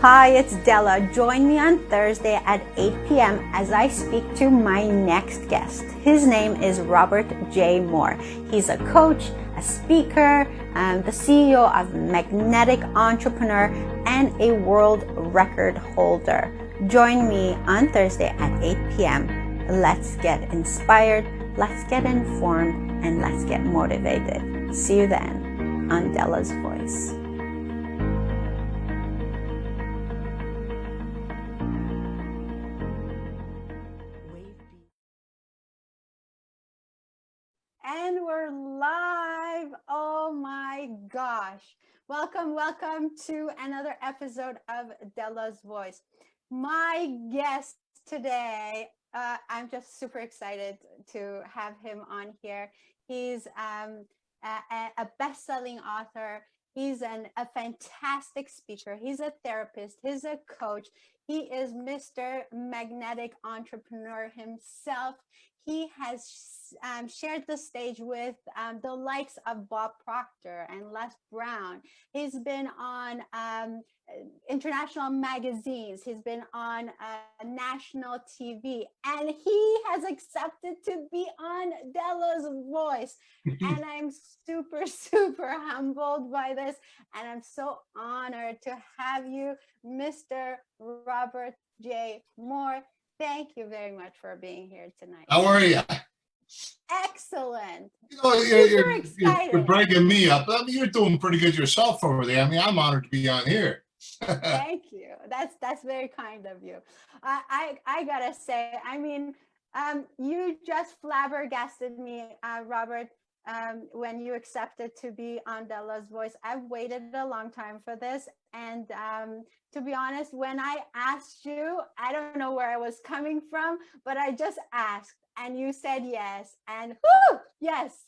Hi, it's Dela. Join me on Thursday at 8 p.m. as I speak to my next guest. His name is Robert J. Moore. He's a coach, a speaker, the CEO of Magnetic Entrepreneur, and a world record holder. Join me on Thursday at 8 p.m. Let's get inspired, let's get informed, and let's get motivated. See you then on Dela's Voice. And we're live. Oh my gosh. Welcome to another episode of Dela's Voice. My guest today, I'm just super excited to have him on here. He's a best-selling author. He's a fantastic speaker. He's a therapist. He's a coach. He is Mr. Magnetic Entrepreneur himself. He has shared the stage with the likes of Bob Proctor and Les Brown. He's been on international magazines. He's been on national TV, and he has accepted to be on Dela's Voice. And I'm super, super humbled by this. And I'm so honored to have you, Mr. Robert J. Moore. Thank you very much for being here tonight. How are you? Excellent. You know, you're breaking me up. I mean, you're doing pretty good yourself over there. I mean, I'm honored to be on here. Thank you. That's very kind of you. I gotta say, I mean, you just flabbergasted me, Robert, when you accepted to be on Dela's Voice. I've waited a long time for this, and to be honest, when I asked you, I don't know where I was coming from, but I just asked, and you said yes, and whoo, yes.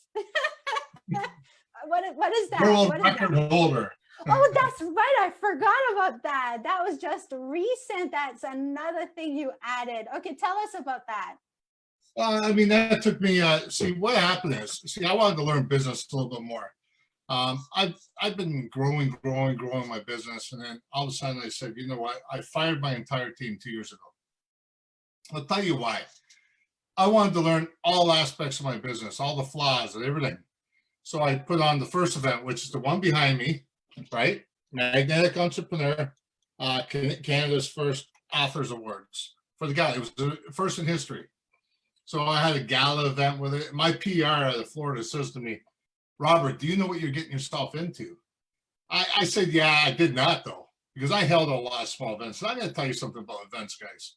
What is that? World record holder. Oh, that's right. I forgot about that. That was just recent. That's another thing you added. Okay, tell us about that. I mean, that took me, see, what happened is, I wanted to learn business a little bit more. I've been growing my business, and then all of a sudden I said, you know what? I fired my entire team 2 years ago. I'll tell you why. I wanted to learn all aspects of my business, all the flaws and everything. So I put on the first event, which is the one behind me, right? Magnetic Entrepreneur, Canada's first Authors Awards for the guy. It was the first in history. So I had a gala event with it. My PR out of Florida says to me, Robert, do you know what you're getting yourself into? I said, yeah, I did not though, because I held a lot of small events. And I'm going to tell you something about events, guys.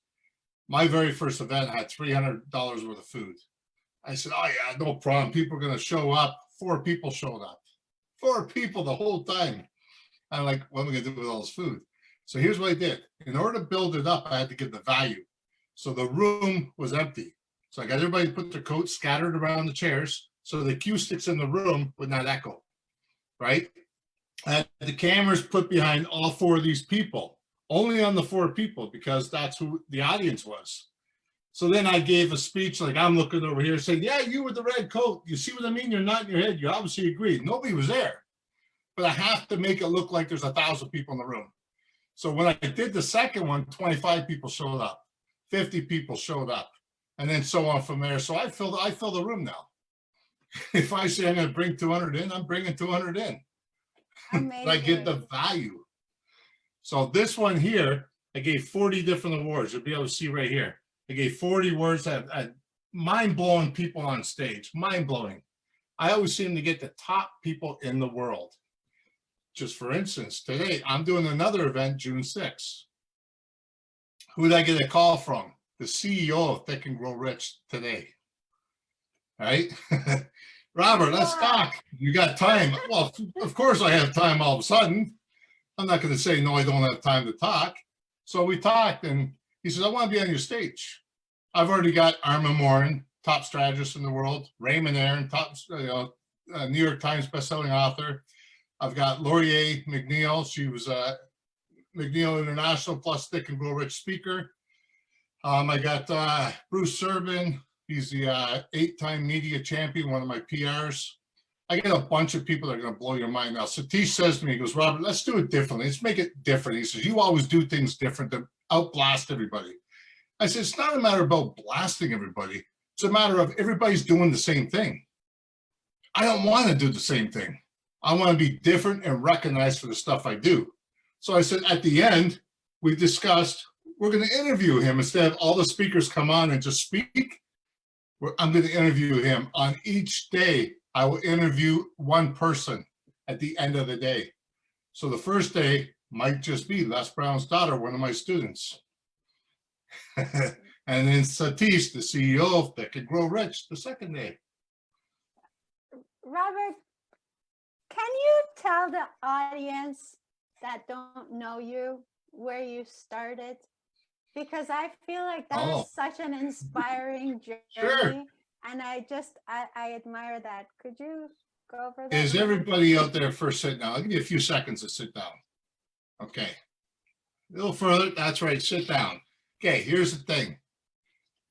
My very first event had $300 worth of food. I said, oh yeah, no problem. People are going to show up. 4 people showed up. 4 people the whole time. I'm like, what am I going to do with all this food? So here's what I did. In order to build it up, I had to give the value. So the room was empty. So I got everybody to put their coats scattered around the chairs so the acoustics in the room would not echo, right? I had the cameras put behind all 4 of these people, only on the 4 people, because that's who the audience was. So then I gave a speech like I'm looking over here saying, yeah, you with the red coat, you see what I mean? You're nodding your head. You obviously agree. Nobody was there. But I have to make it look like there's 1,000 people in the room. So when I did the second one, 25 people showed up, 50 people showed up, and then so on from there. So I fill the room now. If I say I'm going to bring 200 in, I'm bringing 200 in. But I get the value. So this one here, I gave 40 different awards. You'll be able to see right here. I gave 40 awards that had mind-blowing people on stage, mind-blowing. I always seem to get the top people in the world. Just for instance, today I'm doing another event June 6th. Who did I get a call from? The CEO of Think and Grow Rich today. All right? Robert, let's talk. You got time? Well, of course I have time all of a sudden. I'm not going to say, no, I don't have time to talk. So we talked, and he says, I want to be on your stage. I've already got Armin Morin, top strategist in the world, Raymond Aaron, top New York Times bestselling author. I've got Laurier McNeil. She was a McNeil International plus Think and Grow Rich speaker. I got Bruce Servin. He's the 8-time media champion, one of my PRs. I get a bunch of people that are going to blow your mind now. Satish says to me, he goes, Robert, let's do it differently. Let's make it different. He says, you always do things different to outblast everybody. I said, it's not a matter about blasting everybody. It's a matter of everybody's doing the same thing. I don't want to do the same thing. I want to be different and recognized for the stuff I do. So I said, at the end, we discussed, we're going to interview him instead of all the speakers come on and just speak. I'm going to interview him on each day. I will interview one person at the end of the day. So the first day might just be Les Brown's daughter, one of my students. And then Satish, the CEO of That Could Grow Rich, the second day. Robert, can you tell the audience that don't know you where you started? Because I feel like that is such an inspiring journey. Sure. And I admire that. Could you go over that? Is everybody out there first sit down? I'll give you a few seconds to sit down. Okay. A little further. That's right. Sit down. Okay. Here's the thing.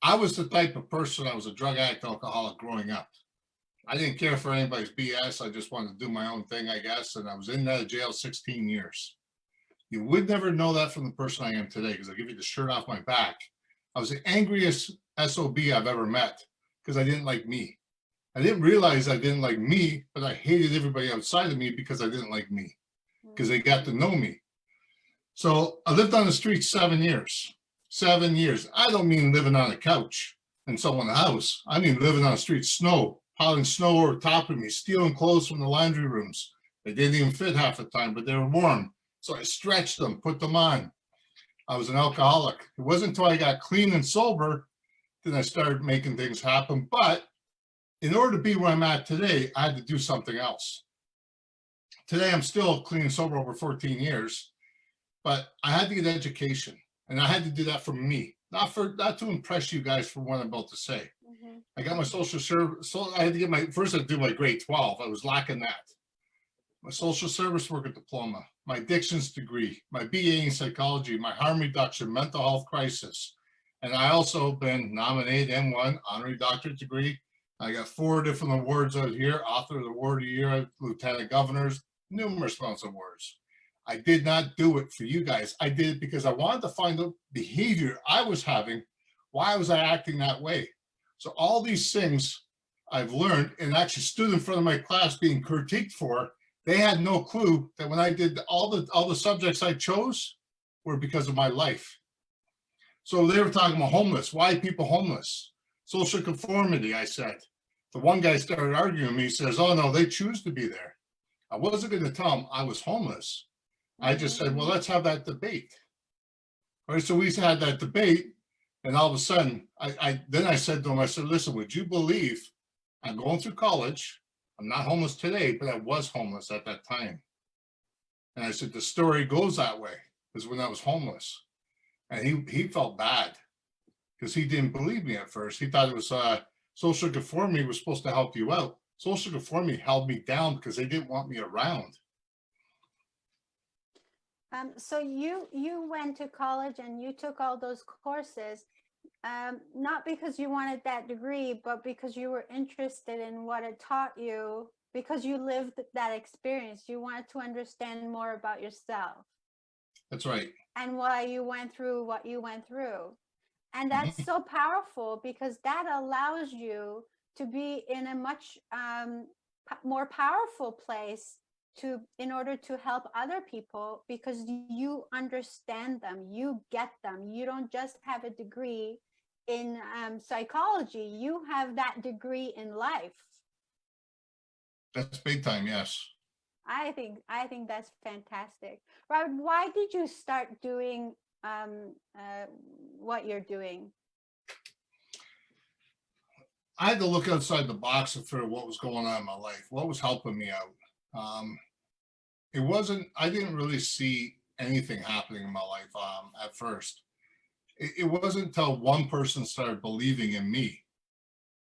I was the type of person, I was a drug addict, alcoholic growing up. I didn't care for anybody's BS. I just wanted to do my own thing, I guess. And I was in that jail 16 years. You would never know that from the person I am today, because I'll give you the shirt off my back. I was the angriest SOB I've ever met because I didn't like me. I didn't realize I didn't like me, but I hated everybody outside of me because I didn't like me, because they got to know me. So I lived on the street 7 years. 7 years. I don't mean living on a couch in someone's house. I mean living on the street, snow, piling snow over top of me, stealing clothes from the laundry rooms. They didn't even fit half the time, but they were warm. So I stretched them, put them on. I was an alcoholic. It wasn't until I got clean and sober that I started making things happen. But in order to be where I'm at today, I had to do something else. Today, I'm still clean and sober over 14 years, but I had to get education. And I had to do that for me, not to impress you guys for what I'm about to say. Mm-hmm. I got my social service. So I had to get my, first I had to do my grade 12. I was lacking that. My social service worker diploma, my addictions degree, my BA in psychology, my harm reduction, mental health crisis. And I also been nominated and won honorary doctorate degree. I got 4 different awards out here, author of the award of the year, lieutenant governors, numerous amounts of awards. I did not do it for you guys. I did it because I wanted to find the behavior I was having. Why was I acting that way? So all these things I've learned and actually stood in front of my class being critiqued for. They had no clue that when I did all the subjects I chose were because of my life. So they were talking about homeless. Why people homeless? Social conformity, I said. The one guy started arguing with me. He says, oh no, they choose to be there. I wasn't going to tell him I was homeless. I just said, well, let's have that debate. All right, so we had that debate, and all of a sudden, then I said to him, I said, listen, would you believe I'm going through college? I'm not homeless today, but I was homeless at that time. And I said, the story goes that way, is when I was homeless. And he felt bad because he didn't believe me at first. He thought it was social conformity was supposed to help you out. Social conformity held me down because they didn't want me around. So you went to college and you took all those courses, not because you wanted that degree, but because you were interested in what it taught you, because you lived that experience. You wanted to understand more about yourself. That's right. And why you went through what you went through. And that's so powerful, because that allows you to be in a much more powerful place in order to help other people, because you understand them, you get them. You don't just have a degree in psychology, you have that degree in life. That's big time, yes. I think that's fantastic. Robert, why did you start doing what you're doing? I had to look outside the box and figure what was going on in my life, what was helping me out. I didn't really see anything happening in my life at first. It wasn't until one person started believing in me.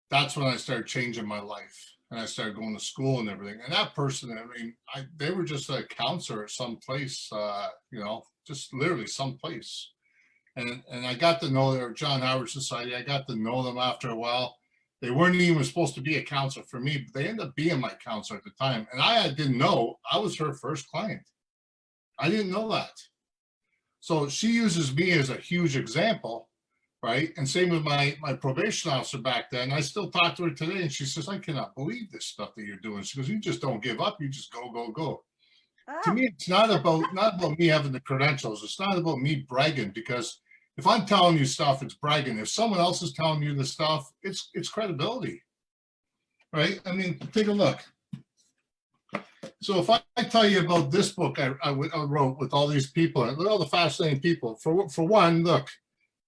That's when I started changing my life. And I started going to school and everything. And that person, I mean, they were just a counselor at some place, just literally someplace. And I got to know their John Howard Society. I got to know them after a while. They weren't even supposed to be a counselor for me, but they ended up being my counselor at the time. And I didn't know I was her first client. I didn't know that. So she uses me as a huge example, right? And same with my probation officer back then. I still talk to her today, and she says, I cannot believe this stuff that you're doing. She goes, you just don't give up. You just go, go, go. To Oh, me, it's not about me having the credentials. It's not about me bragging, because if I'm telling you stuff, it's bragging. If someone else is telling you the stuff, it's credibility, right? I mean, take a look. So if I tell you about this book I wrote with all these people, look at all the fascinating people. For one, look,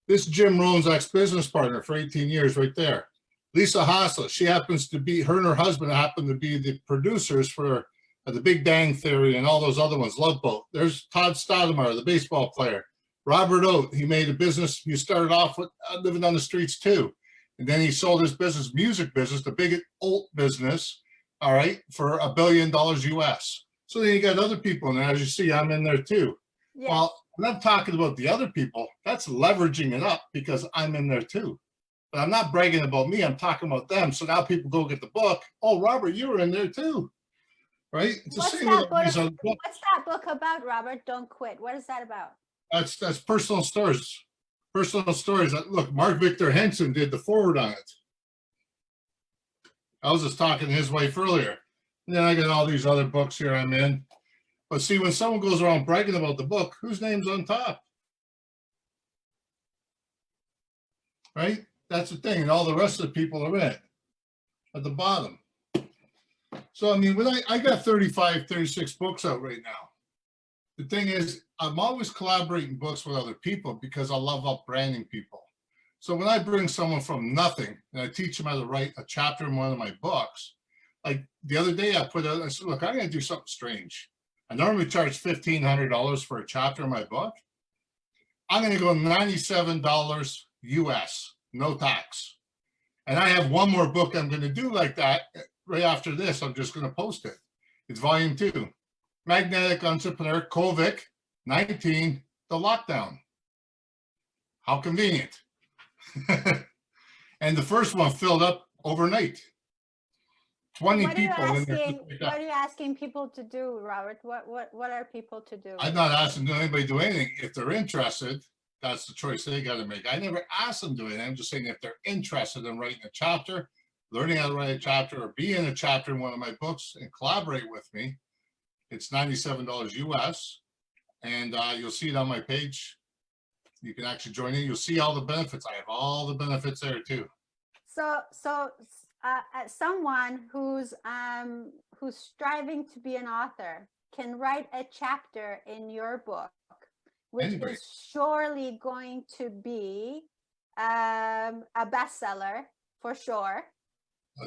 this Jim Rohn's ex-business partner for 18 years right there. Lisa Hassler, she happens to be, her and her husband happen to be the producers for The Big Bang Theory and all those other ones, Love Boat. There's Todd Stoudemire, the baseball player. Robert Oat, he made a business. He started off with living on the streets too. And then he sold his business, music business, the big Oat business, all right, for $1 billion US. So then you got other people in there. As you see, I'm in there too. yes. Well, when I'm talking about the other people, that's leveraging it up because I'm in there too. But I'm not bragging about me. I'm talking about them. So now people go get the book. Oh, Robert, you were in there too, right? It's the same with all these other books. What's that book about, Robert? Don't Quit. What is that about? That's personal stories. Personal stories. Look, Mark Victor Henson did the forward on it. I was just talking to his wife earlier. And then I got all these other books here I'm in. But see, when someone goes around bragging about the book, whose name's on top? Right? That's the thing. And all the rest of the people are in it at the bottom. So, I mean, when I got 35, 36 books out right now. The thing is, I'm always collaborating books with other people because I love up-branding people. So when I bring someone from nothing and I teach them how to write a chapter in one of my books, like the other day I put out, I said, look, I'm going to do something strange. I normally charge $1,500 for a chapter in my book. I'm going to go $97 US, no tax. And I have one more book I'm going to do like that right after this. I'm just going to post it. It's volume 2. Magnetic Entrepreneur, COVID-19, the lockdown. How convenient. And the first one filled up overnight. 20 people in there. What are you asking people to do, Robert? What are people to do? I'm not asking anybody to do anything. If they're interested, that's the choice they got to make. I never ask them to do anything. I'm just saying if they're interested in writing a chapter, learning how to write a chapter, or be in a chapter in one of my books and collaborate with me, it's $97 US, and you'll see it on my page. You can actually join in. You'll see all the benefits. I have all the benefits there too. So someone who's striving to be an author can write a chapter in your book, which is surely going to be a bestseller for sure.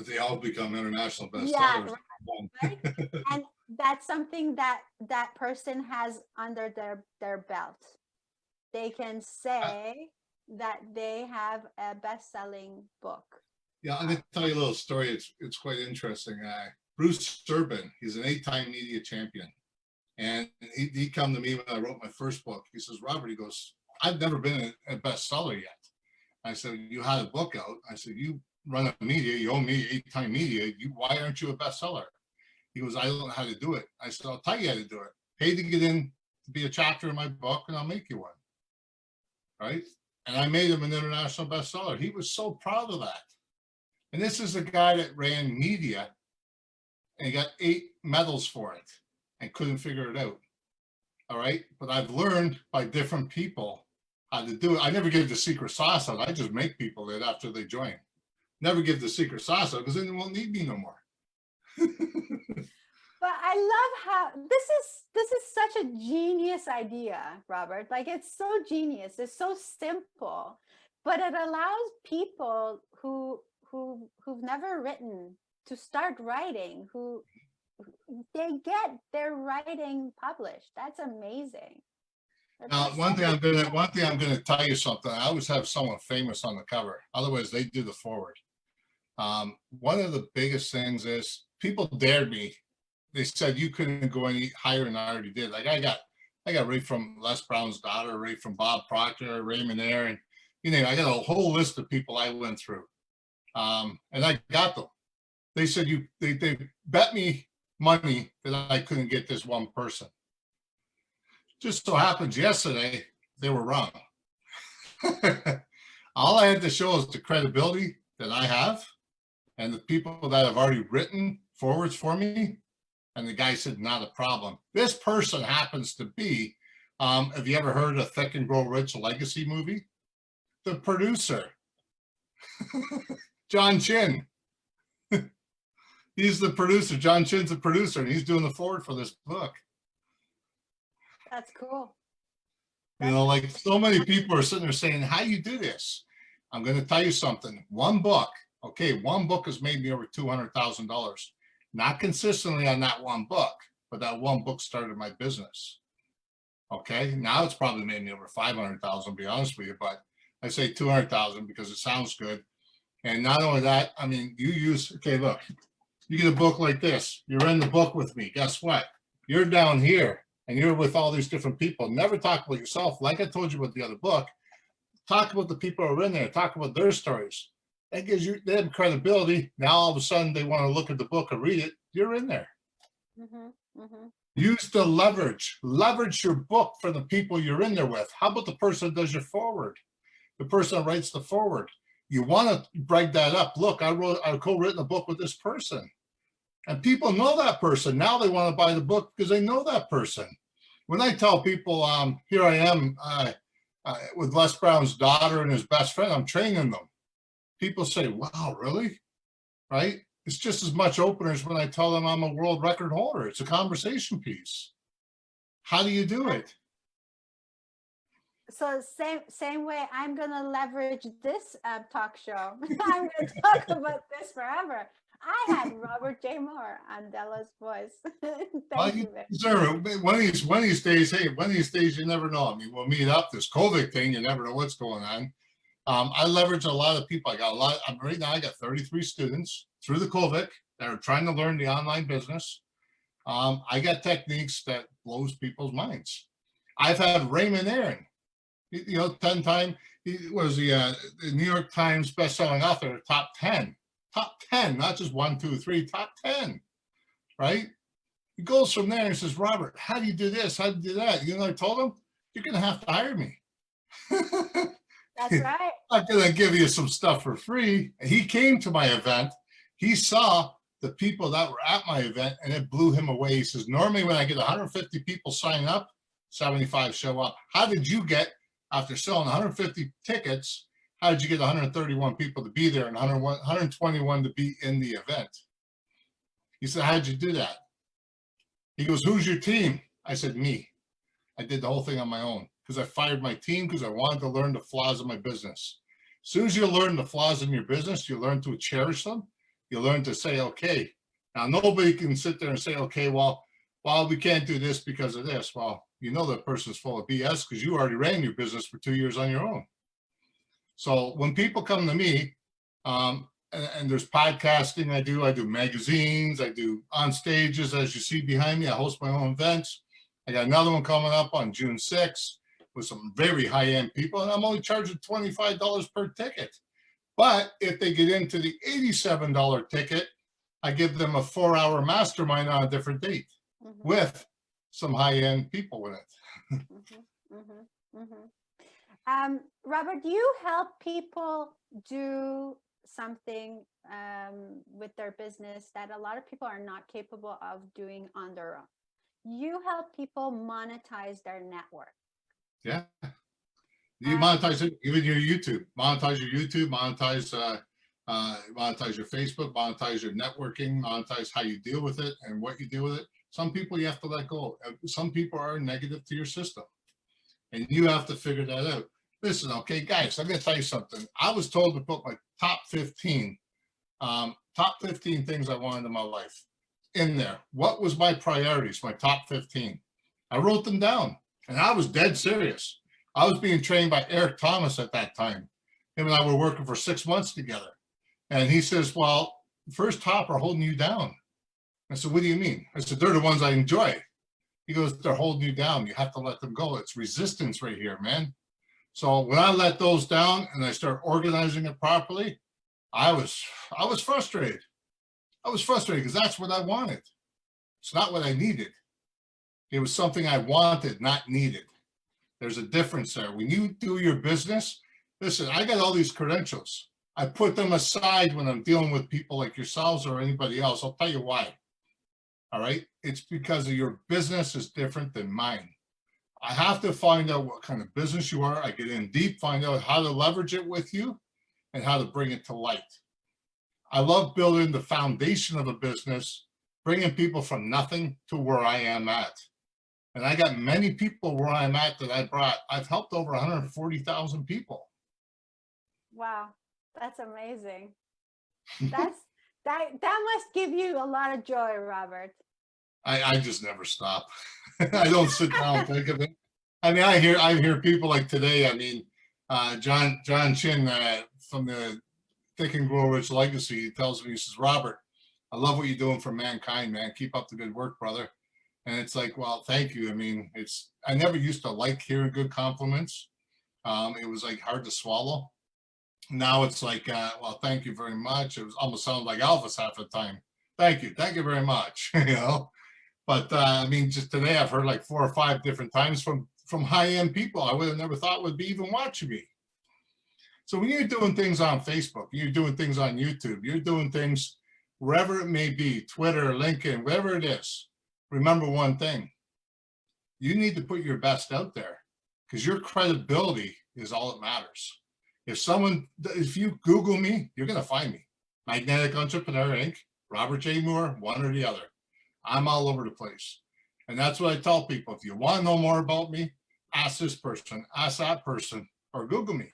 They all become international bestsellers. Yeah, right? And that's something that person has under their belt. They can say that they have a best-selling book. Yeah, I'm going to tell you a little story. It's quite interesting. Bruce Durbin, he's an 8-time media champion. And he come to me when I wrote my first book. He says, Robert, he goes, I've never been a bestseller yet. I said, you had a book out. I said, you run a media, you own me 8-time media. Why aren't you a bestseller? He goes, I don't know how to do it. I said, I'll tell you how to do it. Pay to get in to be a chapter in my book, and I'll make you one. Right? And I made him an international bestseller. He was so proud of that. And this is a guy that ran media and he got 8 medals for it and couldn't figure it out. All right. But I've learned by different people how to do it. I never give the secret sauce out. I just make people it after they join. Never give the secret sauce out because then they won't need me no more. But I love how this is such a genius idea, Robert. Like, it's so genius. It's so simple, but it allows people who've never written to start writing, who they get their writing published. That's amazing. Now, one thing I'm gonna tell you something. I always have someone famous on the cover. Otherwise, they do the forward. One of the biggest things is people dared me. They said you couldn't go any higher than I already did. Like I got right from Les Brown's daughter, right from Bob Proctor, Raymond Ayer, and I got a whole list of people I went through. And I got them. They said they bet me money that I couldn't get this one person. Just so happens yesterday they were wrong. All I had to show is the credibility that I have and the people that have already written forwards for me. And the guy said, not a problem. This person happens to be, have you ever heard of Think and Grow Rich Legacy movie? The producer, John Chin. He's the producer. John Chin's the producer, and he's doing the forward for this book. That's cool. You know, like so many people are sitting there saying, how you do this? I'm going to tell you something. One book, okay, one book has made me over $200,000. Not consistently on that one book, but that one book started my business. Okay, now it's probably made me over 500,000, to be honest with you, but I say 200,000 because it sounds good. And not only that, I mean, you use, okay, look, you get a book like this. You're in the book with me. Guess what? You're down here and you're with all these different people. Never talk about yourself. Like I told you about the other book, talk about the people who are in there, talk about their stories. That gives you them credibility. Now all of a sudden they want to look at the book or read it. You're in there. Mm-hmm, mm-hmm. Use the leverage. Leverage your book for the people you're in there with. How about the person that does your forward? The person that writes the forward. You want to brag that up. Look, I co-written a book with this person. And people know that person. Now they want to buy the book because they know that person. When I tell people, here I am with Les Brown's daughter and his best friend, I'm training them. People say, wow, really? Right? It's just as much openers when I tell them I'm a world record holder. It's a conversation piece. How do you do it? So same way, I'm going to leverage this talk show. I'm going to talk about this forever. I had Robert J. Moore on Dela's Voice. Thank you. Sir, one of these days, hey, one of these days, you never know. I mean, we'll meet up. This COVID thing, you never know what's going on. I leverage a lot of people. I got a lot. Right now, I got 33 students through the COVID that are trying to learn the online business. I got techniques that blows people's minds. I've had Raymond Aaron, 10-time, he was the New York Times best-selling author, top 10, not just 1, 2, 3, top 10, right? He goes from there and he says, Robert, how do you do this? How do you do that? You know, I told him, you're going to have to hire me. That's right. I'm not going to give you some stuff for free. And he came to my event. He saw the people that were at my event and it blew him away. He says, normally when I get 150 people sign up, 75 show up. How did you get, after selling 150 tickets, how did you get 131 people to be there and 121 to be in the event? He said, how did you do that? He goes, who's your team? I said, me. I did the whole thing on my own because I fired my team because I wanted to learn the flaws of my business. As soon as you learn the flaws in your business, you learn to cherish them. You learn to say, okay, now nobody can sit there and say, okay, well, we can't do this because of this. Well, you know that person's full of BS because you already ran your business for 2 years on your own. So when people come to me, and there's podcasting I do magazines, I do on stages, as you see behind me, I host my own events. I got another one coming up on June 6th with some very high-end people, and I'm only charging $25 per ticket. But if they get into the $87 ticket, I give them a 4-hour mastermind on a different date with some high-end people in it. Robert, do you help people do something with their business that a lot of people are not capable of doing on their own? You help people monetize their network. Yeah. You monetize it, even your YouTube. Monetize your YouTube, monetize your Facebook, monetize your networking, monetize how you deal with it and what you deal with it. Some people you have to let go. Some people are negative to your system. And you have to figure that out. Listen, okay, guys, I'm going to tell you something. I was told to put my top 15 things I wanted in my life in there. What was my priorities, my top 15? I wrote them down, and I was dead serious. I was being trained by Eric Thomas at that time. Him and I were working for 6 months together. And he says, well, the first top are holding you down. I said, what do you mean? I said, they're the ones I enjoy. He goes, they're holding you down. You have to let them go. It's resistance right here, man. So when I let those down and I start organizing it properly, I was I was frustrated. I was frustrated because that's what I wanted. It's not what I needed. It was something I wanted, not needed. There's a difference there. When you do your business, listen, I got all these credentials. I put them aside when I'm dealing with people like yourselves or anybody else. I'll tell you why. All right. It's because of your business is different than mine. I have to find out what kind of business you are. I get in deep, find out how to leverage it with you and how to bring it to light. I love building the foundation of a business, bringing people from nothing to where I am at. And I got many people where I'm at that I brought. I've helped over 140,000 people. Wow, that's amazing. That's that must give you a lot of joy, Robert. I just never stop. I don't sit down and think of it. I mean, I hear people like today. I mean, John Chin from the Think and Grow Rich Legacy. He tells me, he says, Robert, I love what you're doing for mankind, man. Keep up the good work, brother. And it's like, well, thank you. I mean, I never used to like hearing good compliments. It was like hard to swallow. Now it's like, well, thank you very much. It was almost sounded like Elvis half the time. Thank you very much. But I mean, just today I've heard like 4 or 5 different times from high-end people I would have never thought would be even watching me. So when you're doing things on Facebook, you're doing things on YouTube, you're doing things wherever it may be, Twitter, LinkedIn, whatever it is, remember one thing. You need to put your best out there because your credibility is all that matters. If you Google me, you're going to find me. Magnetic Entrepreneur Inc., Robert J. Moore, one or the other. I'm all over the place. And that's what I tell people. If you want to know more about me, ask this person, ask that person, or Google me.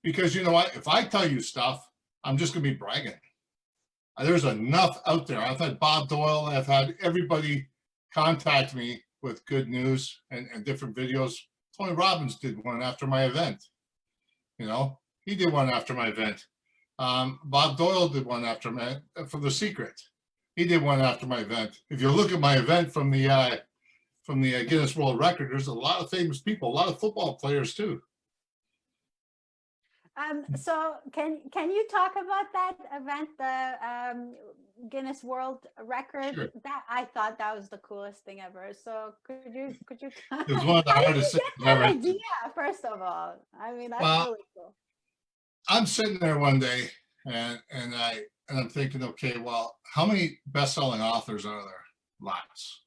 Because you know what? If I tell you stuff, I'm just going to be bragging. There's enough out there. I've had Bob Doyle, I've had everybody contact me with good news and different videos. Tony Robbins did one after my event. He did one after my event. Bob Doyle did one after for The Secret. He did one after my event. If you look at my event from the Guinness World Record, there's a lot of famous people, a lot of football players too. So can you talk about that event, the Guinness World Record? Sure. That I thought that was the coolest thing ever. So could you It was one of the hardest things I've ever. idea, first of all? I mean, that's really cool. I'm sitting there one day and I'm thinking, okay, well, how many best-selling authors are there? Lots.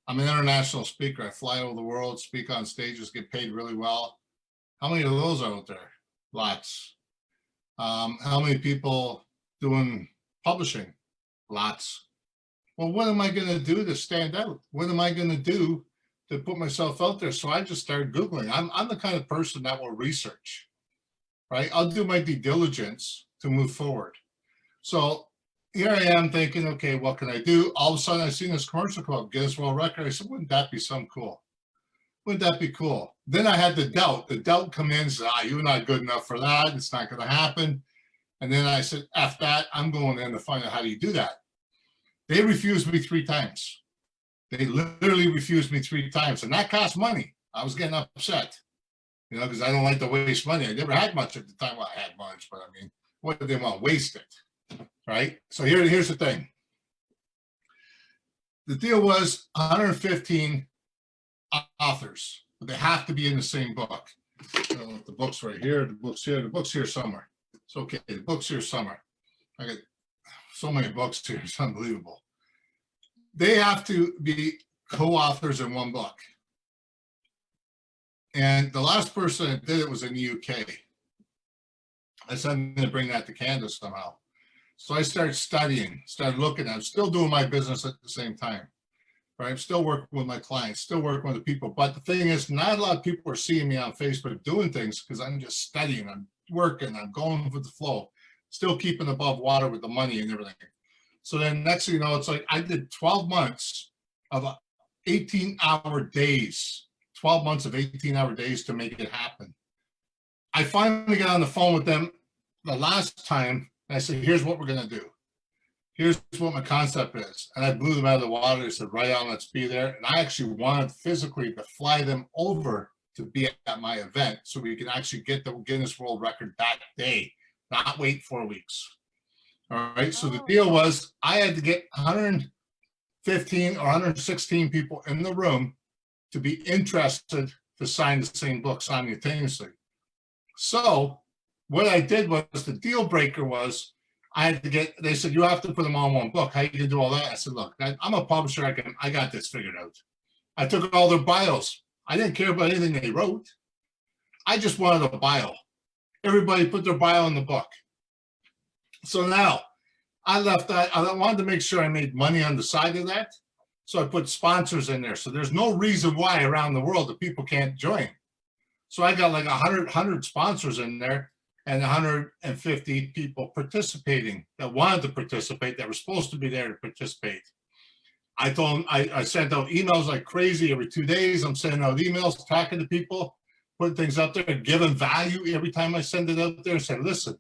I'm an international speaker. I fly over the world, speak on stages, get paid really well. How many of those are out there? Lots. How many people doing publishing? Lots. Well, what am I going to do to stand out? What am I going to do to put myself out there? So I just started Googling. I'm the kind of person that will research, right? I'll do my due diligence to move forward. So here I am thinking, okay, what can I do? All of a sudden I seen this commercial called Guinness World Record. I said, wouldn't that be something cool? Wouldn't that be cool? Then I had the doubt come in and said, you're not good enough for that. It's not going to happen. And then I said, F that, I'm going in to find out how do you do that. They refused me 3 times. They literally refused me 3 times. And that cost money. I was getting upset, because I don't like to waste money. I never had much at the time. Well, I had much, but I mean, what did they want to waste it? Right? So here's the thing. The deal was 115 authors, but they have to be in the same book. So the book's right here, the book's here somewhere. It's okay, the book's here somewhere. I got so many books here, it's unbelievable. They have to be co-authors in one book. And the last person that did it was in the UK. I said, I'm going to bring that to Canada somehow. So I started studying, started looking. I'm still doing my business at the same time. Right? I'm still working with my clients, still working with the people. But the thing is, not a lot of people are seeing me on Facebook doing things because I'm just studying, I'm working, I'm going with the flow, still keeping above water with the money and everything. So then next thing you know, it's like I did 12 months of 18-hour days, 12 months of 18-hour days to make it happen. I finally got on the phone with them the last time. And I said, here's what we're going to do. Here's what my concept is. And I blew them out of the water. They said, right on, let's be there. And I actually wanted physically to fly them over to be at my event so we could actually get the Guinness World Record that day not wait 4 weeks. All right. So the Oh, deal was I had to get 115 or 116 people in the room to be interested to sign the same book simultaneously. So what I did was the deal breaker was I had to get, they said, you have to put them all in one book. How you can do all that? I said, look, I'm a publisher. I got this figured out. I took all their bios. I didn't care about anything they wrote. I just wanted a bio. Everybody put their bio in the book. So now I left that. I wanted to make sure I made money on the side of that. So I put sponsors in there. So there's no reason why around the world that people can't join. So I got like 100 sponsors in there and 150 people participating that wanted to participate, that were supposed to be there to participate. I told them, I sent out emails like crazy every 2 days. I'm sending out emails, talking to people, putting things up there, giving value every time I send it out there and say, listen,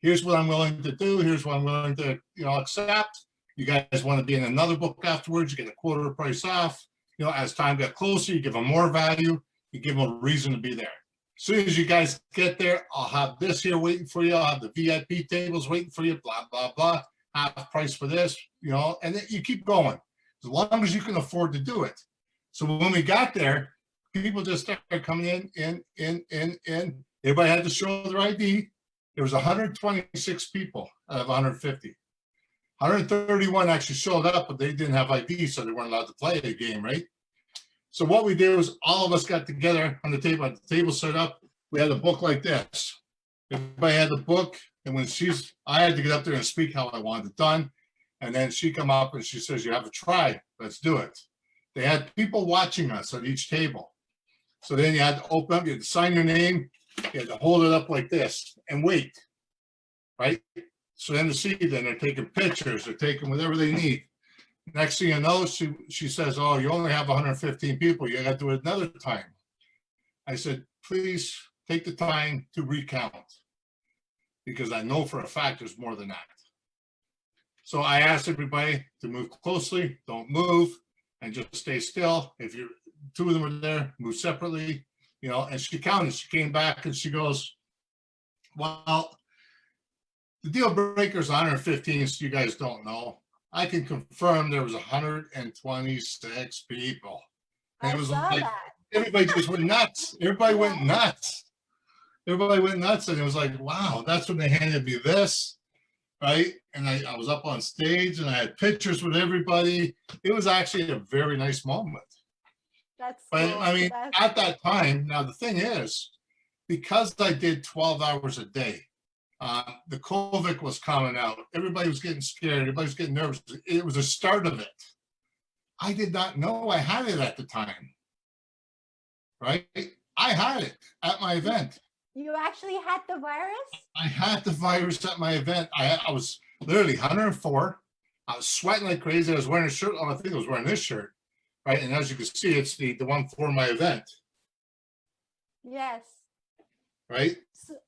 here's what I'm willing to do. Here's what I'm willing to, accept. You guys want to be in another book afterwards, you get a quarter price off. As time got closer, you give them more value, you give them a reason to be there. As soon as you guys get there, I'll have this here waiting for you. I'll have the VIP tables waiting for you, blah, blah, blah. Half price for this, and then you keep going as long as you can afford to do it. So when we got there, people just started coming in. Everybody had to show their ID. There was 126 people out of 150. 131 actually showed up, but they didn't have ID, so they weren't allowed to play the game, right? So what we did was all of us got together on the table, set up. We had a book like this. Everybody had the book, and I had to get up there and speak how I wanted it done. And then she come up and she says, you have a try, let's do it. They had people watching us at each table. So then you had to open up, you had to sign your name, you had to hold it up like this and wait, right? So then then they're taking pictures, they're taking whatever they need. Next thing you know, she says, oh, you only have 115 people, you got to do it another time. I said, please take the time to recount, because I know for a fact there's more than that. So I asked everybody to move closely, don't move, and just stay still. If two of them are there, move separately, and she counted. She came back and she goes, well, the deal breaker is 115, so you guys don't know. I can confirm there was 126 people. And it was like, everybody just went nuts. Everybody went nuts. Everybody went nuts. And it was like, wow, that's when they handed me this, right? And I was up on stage and I had pictures with everybody. It was actually a very nice moment. That's But cool. I mean, at that time, now the thing is, because I did 12 hours a day, the COVID was coming out. Everybody was getting scared. Everybody was getting nervous. It was the start of it. I did not know I had it at the time, right? I had it at my event. You actually had the virus? I had the virus at my event. I was literally 104. I was sweating like crazy. I was wearing a shirt. Oh, I think I was wearing this shirt, right? And as you can see, it's the one for my event. Yes. Right?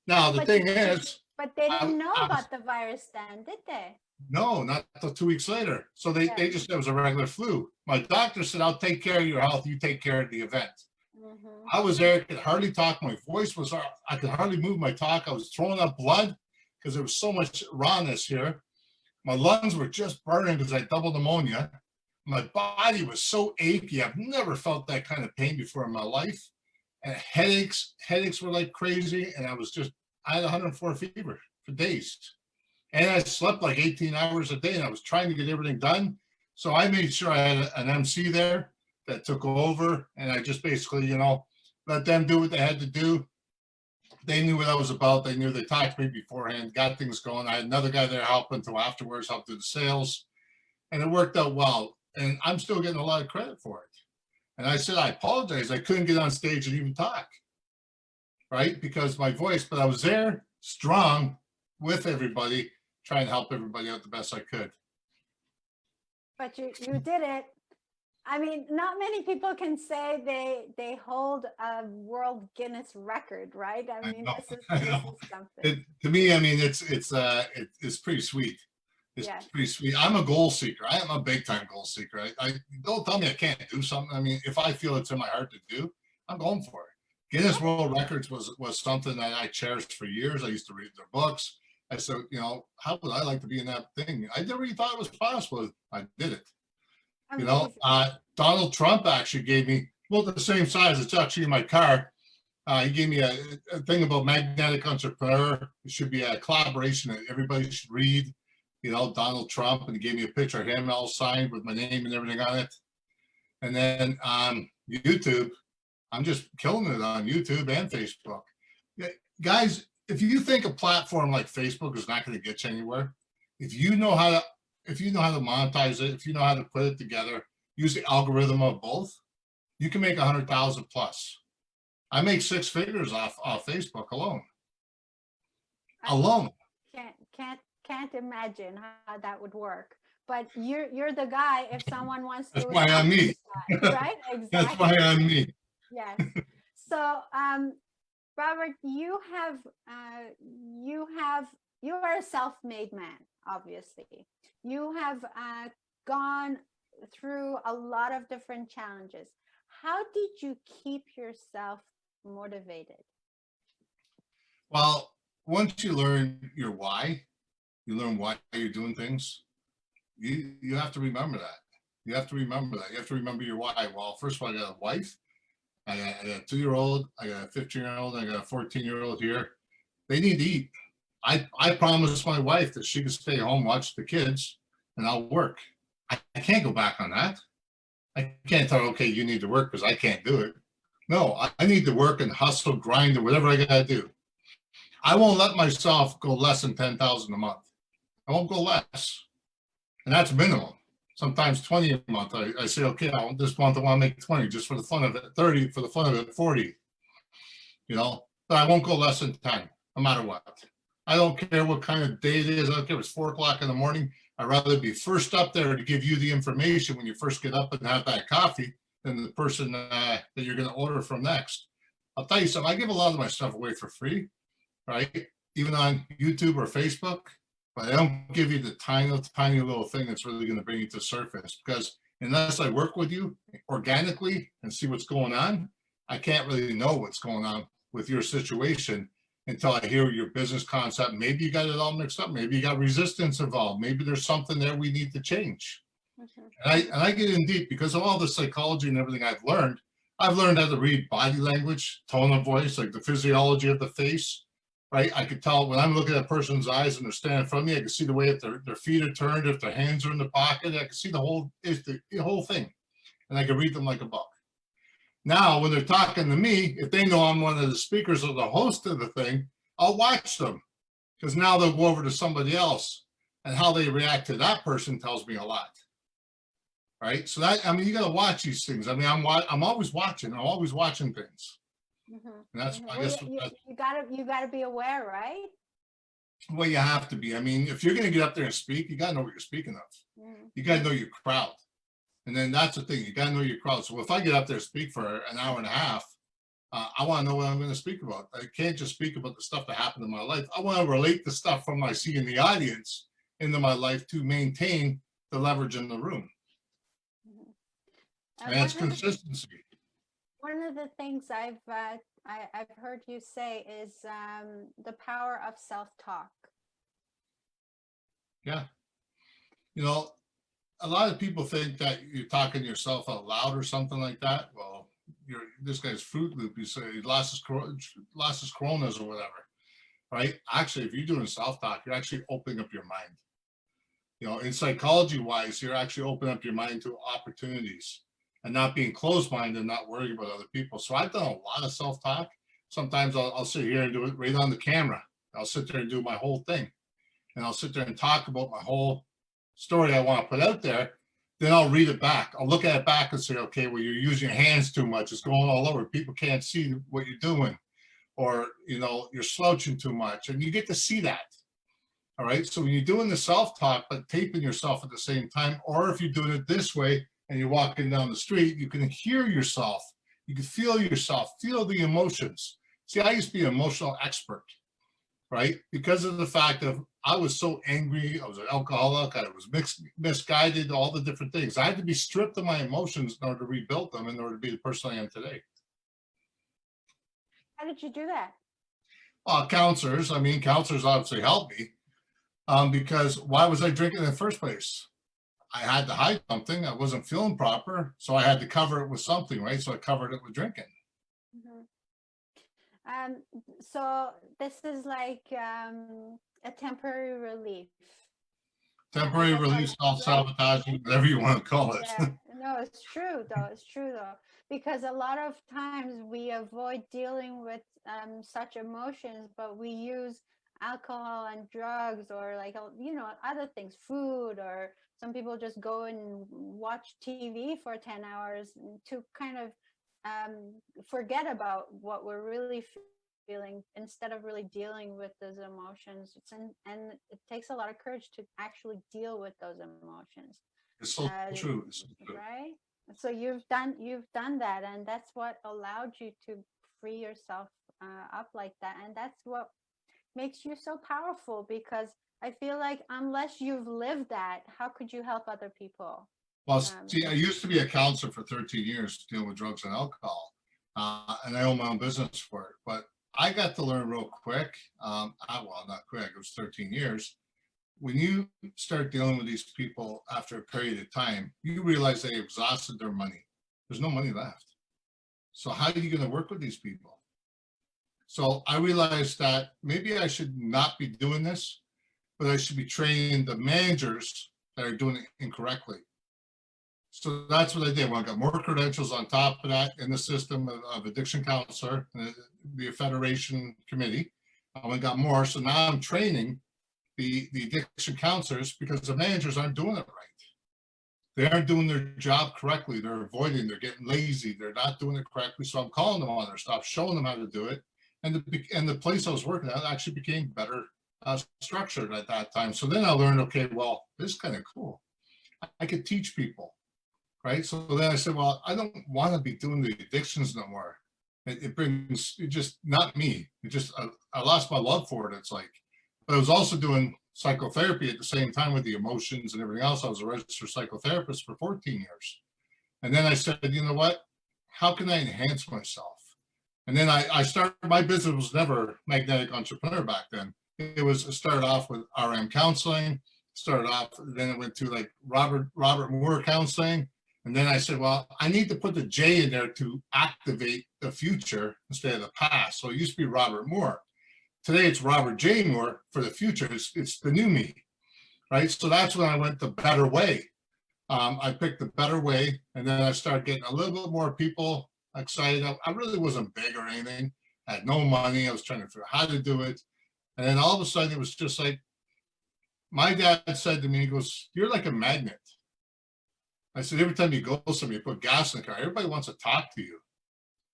Now, the thing is, but they didn't know about the virus then, did they? No, not until 2 weeks later. So they just said it was a regular flu. My doctor said, I'll take care of your health. You take care of the event. Mm-hmm. I was there, could hardly talk. My voice was, I could hardly move my talk. I was throwing up blood because there was so much rawness here. My lungs were just burning because I had double pneumonia. My body was so achy. I've never felt that kind of pain before in my life. And headaches were like crazy. And I had 104 fever for days. And I slept like 18 hours a day and I was trying to get everything done. So I made sure I had an MC there that took over. And I just basically, let them do what they had to do. They knew what I was about. They knew they talked to me beforehand, got things going. I had another guy there helping until afterwards, helped do the sales. And it worked out well. And I'm still getting a lot of credit for it. And I said, I apologize. I couldn't get on stage and even talk, right? Because my voice, but I was there strong with everybody, trying to help everybody out the best I could. But you did it. I mean, not many people can say they hold a world Guinness record, right? I mean, this is something. To me, I mean, it's pretty sweet. It's pretty sweet. I'm a goal seeker. I am a big time goal seeker. I don't tell me I can't do something. I mean, if I feel it's in my heart to do, I'm going for it. Guinness World Records was something that I cherished for years. I used to read their books. I said, how would I like to be in that thing? I never even thought it was possible. I did it. Amazing. Donald Trump actually gave me, well, the same size. It's actually in my car. He gave me a thing about magnetic entrepreneur. It should be a collaboration that everybody should read. Donald Trump, and he gave me a picture of him all signed with my name and everything on it. And then YouTube, I'm just killing it on YouTube and Facebook. Guys, if you think a platform like Facebook is not going to get you anywhere, if you know how to monetize it, if you know how to put it together, use the algorithm of both, you can make 100,000 plus. I make 6 figures off Facebook alone. Can't imagine how that would work. But you're the guy if someone wants to. That's why I'm me. Right? Exactly. That's why I'm me. Yes. So, Robert, you are a self-made man, obviously. You have gone through a lot of different challenges. How did you keep yourself motivated? Well, once you learn your why, you learn why you're doing things, you have to remember that. You have to remember that. You have to remember your why. Well, first of all, I got a wife. I got a 2-year-old. I got a 15-year-old. I got a 14-year-old here. They need to eat. I promised my wife that she could stay home, watch the kids, and I'll work. I can't go back on that. I can't tell her, okay, you need to work because I can't do it. No, I need to work and hustle, grind, or whatever I got to do. I won't let myself go less than 10,000 a month. I won't go less. And that's minimum. Sometimes 20 a month. I say, okay, this month I want to make 20 just for the fun of it, 30 for the fun of it, 40. But I won't go less than 10, no matter what. I don't care what kind of day it is. I don't care if it's 4 o'clock in the morning. I'd rather be first up there to give you the information when you first get up and have that coffee than the person that you're going to order from next. I'll tell you something. I give a lot of my stuff away for free, right? Even on YouTube or Facebook. But I don't give you the tiny little thing that's really going to bring you to the surface, because unless I work with you organically and see what's going on, I can't really know what's going on with your situation until I hear your business concept. Maybe you got it all mixed up. Maybe you got resistance involved. Maybe there's something there we need to change. And I get in deep because of all the psychology and everything I've learned. I've learned how to read body language, tone of voice, like the physiology of the face. Right, I could tell when I'm looking at a person's eyes and they're standing in front of me. I can see the way if their feet are turned, if their hands are in the pocket. I can see the whole thing, and I can read them like a book. Now, when they're talking to me, if they know I'm one of the speakers or the host of the thing, I'll watch them, because now they'll go over to somebody else, and how they react to that person tells me a lot. Right, so you got to watch these things. I'm always watching. I'm always watching things. Mm-hmm. And that's, Mm-hmm. I guess, you gotta be aware, right? Well, you have to be. If you're going to get up there and speak, you got to know what you're speaking of. Mm-hmm. You got to know your crowd. And then that's the thing. You got to know your crowd. So if I get up there and speak for an hour and a half, I want to know what I'm going to speak about. I can't just speak about the stuff that happened in my life. I want to relate the stuff from I see in the audience into my life to maintain the leverage in the room. Mm-hmm. And it's consistency. One of the things I've heard you say is the power of self-talk. Yeah. A lot of people think that you're talking to yourself out loud or something like that. Well, this guy's Fruit Loop. You say he lost his Coronas or whatever, right? Actually, if you're doing self-talk, you're actually opening up your mind. In psychology-wise, you're actually opening up your mind to opportunities. And not being closed-minded and not worrying about other people. So I've done a lot of self-talk. Sometimes I'll sit here and do it right on the camera. I'll sit there and do my whole thing. And I'll sit there and talk about my whole story I want to put out there. Then I'll read it back. I'll look at it back and say, okay, well, you're using your hands too much. It's going all over. People can't see what you're doing. Or, you're slouching too much. And you get to see that. All right. So when you're doing the self-talk, but taping yourself at the same time, or if you're doing it this way, and you're walking down the street, you can hear yourself. You can feel yourself, feel the emotions. See, I used to be an emotional expert, right? Because of the fact of I was so angry, I was an alcoholic, I was misguided, all the different things. I had to be stripped of my emotions in order to rebuild them in order to be the person I am today. How did you do that? Counselors, I mean, counselors obviously helped me, because why was I drinking in the first place? I had to hide something. I wasn't feeling proper, so I had to cover it with something, right? So I covered it with drinking. Mhm. Um, so this is like a temporary relief. I Temporary guess, release, right? self-sabotaging, whatever you want to call it. Yeah, no, it's true though. It's true though, because a lot of times we avoid dealing with such emotions, but we use alcohol and drugs, or like other things, food, or some people just go and watch TV for 10 hours to kind of forget about what we're really feeling instead of really dealing with those emotions. And it takes a lot of courage to actually deal with those emotions. It's so uh, true. It's so true. right, so you've done that, and that's what allowed you to free yourself up like that, and that's what makes you so powerful, because I feel like unless you've lived that, how could you help other people? Well, um, see, I used to be a counselor for 13 years dealing with drugs and alcohol, and I own my own business for it. But I got to learn real quick. Well, not quick, it was 13 years. When you start dealing with these people after a period of time, you realize they exhausted their money. There's no money left. So how are you going to work with these people? So I realized that maybe I should not be doing this, but I should be training the managers that are doing it incorrectly. So that's what I did. When I got more credentials on top of that in the system of addiction counselor, the federation committee, I went and got more. So now I'm training the addiction counselors because the managers aren't doing it right. They aren't doing their job correctly. They're avoiding, they're getting lazy, they're not doing it correctly. So I'm calling them on their stuff, showing them how to do it. And the place I was working at actually became better structured at that time. So then I learned, okay, well, this is kind of cool. I could teach people, right? So then I said, well, I don't want to be doing the addictions no more. It brings, it just, not me. It just, I lost my love for it. It's like, but I was also doing psychotherapy at the same time with the emotions and everything else. I was a registered psychotherapist for 14 years. And then I said, you know what? How can I enhance myself? And then I started, my business was never magnetic entrepreneur back then. It was, it started off with RM counseling, started off, then it went to like Robert Moore counseling. And then I said, well, I need to put the J in there to activate the future instead of the past. So it used to be Robert Moore. Today it's Robert J. Moore for the future. It's the new me, right? So that's when I went the better way. I picked the better way, and then I started getting a little bit more people excited. I really wasn't big or anything. I had no money. I was trying to figure out how to do it. And then all of a sudden it was just like, my dad said to me, he goes, you're like a magnet. I said, every time you go somewhere, you put gas in the car, everybody wants to talk to you.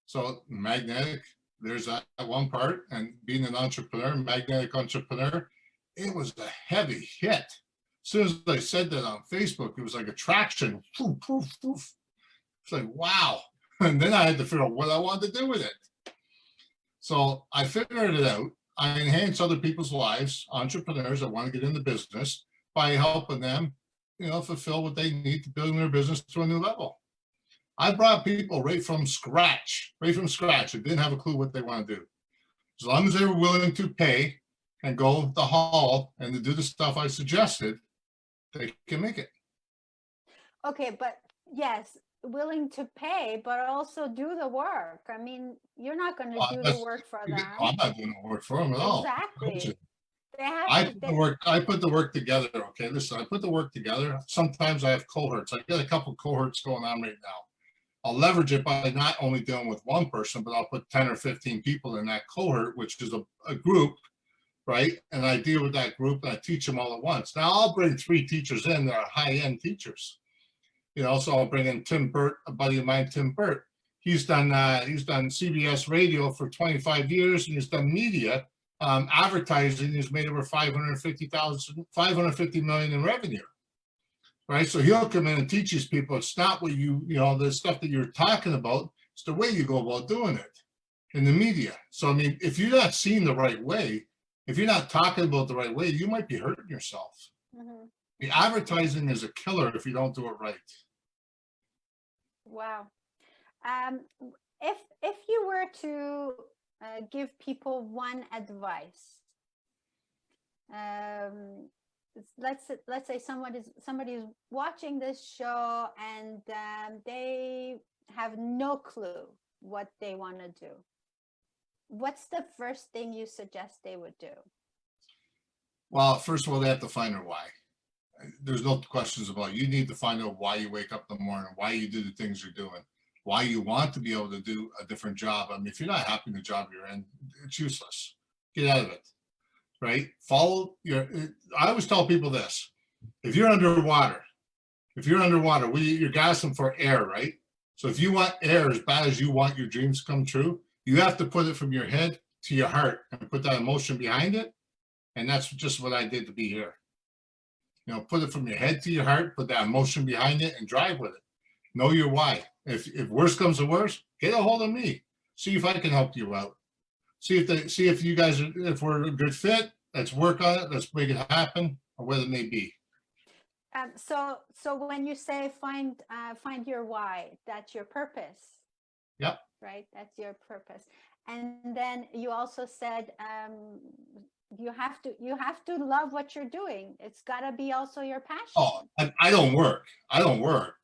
So magnetic, there's that one part. And being an entrepreneur, magnetic entrepreneur, it was a heavy hit. As soon as I said that on Facebook, it was like attraction. Poof, poof, poof. It's like, wow. And then I had to figure out what I wanted to do with it. So I figured it out. I enhance other people's lives, entrepreneurs that want to get into business, by helping them, fulfill what they need to build their business to a new level. I brought people right from scratch, They didn't have a clue what they want to do. As long as they were willing to pay and go the hall and to do the stuff I suggested, they can make it. Okay, but yes, willing to pay, but also do the work. I mean, you're not going to do the work for them. I'm not doing the work for them at all. Exactly. They have I to. put the work. I put the work together. Okay, listen. I put the work together. Sometimes I have cohorts. I got a couple cohorts going on right now. I'll leverage it by not only dealing with one person, but I'll put 10 or 15 people in that cohort, which is a group, right? And I deal with that group and I teach them all at once. Now I'll bring 3 teachers in that are high-end teachers. So I'll bring in Tim Burt, a buddy of mine, Tim Burt. He's done CBS radio for 25 years, and he's done media, advertising. He's made over 550 million in revenue, right? So he'll come in and teach these people. It's not what the stuff that you're talking about. It's the way you go about doing it in the media. So I mean, if you're not seeing the right way, if you're not talking about the right way, you might be hurting yourself. Mm-hmm. The advertising is a killer if you don't do it right. Wow. If you were to give people one advice, let's say somebody's watching this show and they have no clue what they want to do, what's the first thing you suggest they would do? Well, first of all, they have to find their why. There's no questions about it. You need to find out why you wake up in the morning, why you do the things you're doing, why you want to be able to do a different job. I mean, if you're not happy in the job you're in, it's useless. Get out of it, right? I always tell people this. If you're underwater, you're gasping for air, right? So if you want air as bad as you want your dreams to come true, you have to put it from your head to your heart and put that emotion behind it. And that's just what I did to be here. Put it from your head to your heart, put that emotion behind it and drive with it. Know your why. If worse comes to worse, get a hold of me. See if I can help you out. See if you guys if we're a good fit. Let's work on it. Let's make it happen, or whether it may be. So when you say find your why, that's your purpose. Yep. Right. That's your purpose. And then you also said you have to love what you're doing. It's got to be also your passion. Oh, I don't work.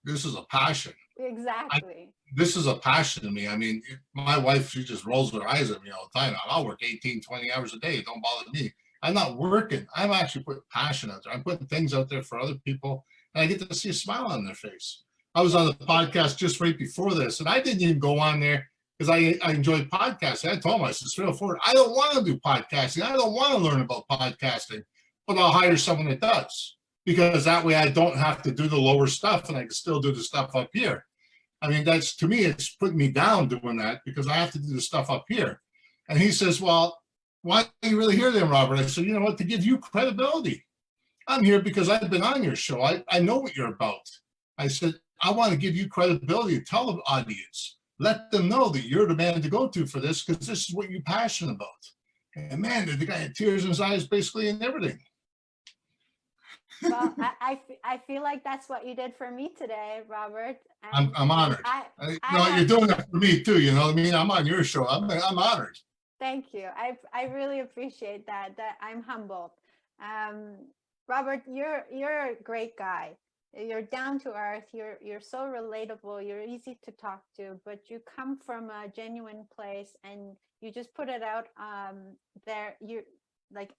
This is a passion. Exactly. This is a passion to me. I mean, my wife, she just rolls her eyes at me all the time. I'll work 18, 20 hours a day. It don't bother me. I'm not working. I'm actually putting passion out there. I'm putting things out there for other people, and I get to see a smile on their face. I was on the podcast just right before this, and I didn't even go on there because I enjoy podcasting. I told myself straight forward, I don't want to do podcasting. I don't want to learn about podcasting, but I'll hire someone that does, because that way I don't have to do the lower stuff and I can still do the stuff up here. I mean, that's, to me, it's putting me down doing that because I have to do the stuff up here. And he says, well, why are you really here then, Robert? I said, you know what, to give you credibility. I'm here because I've been on your show. I know what you're about. I said, I want to give you credibility to tell the audience. Let them know that you're the man to go to for this because this is what you're passionate about. And man, the guy had tears in his eyes basically and everything. Well, I feel like that's what you did for me today, Robert. I'm honored. You're doing it for me too. You know what I mean? I'm on your show. I'm honored. Thank you. I really appreciate that. That I'm humbled. Robert, you're a great guy. You're down to earth. You're so relatable. You're easy to talk to, but you come from a genuine place and you just put it out there. You're like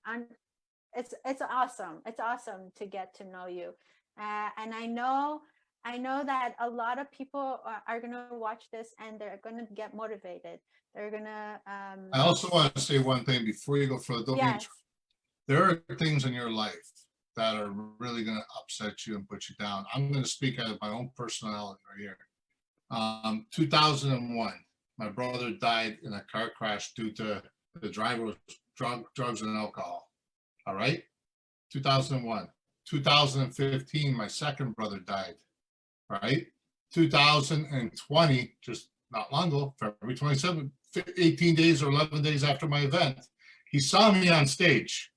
it's awesome. It's awesome to get to know you. And I know that a lot of people are going to watch this and they're going to get motivated. They're going to. I also want to say one thing before you go further. Yes. There are things in your life that are really going to upset you and put you down. I'm going to speak out of my own personality right here. 2001, my brother died in a car crash due to the driver was drugs and alcohol. All right. 2001. 2015, my second brother died. All right. 2020, just not long ago, February 27th, 18 days or 11 days after my event, he saw me on stage.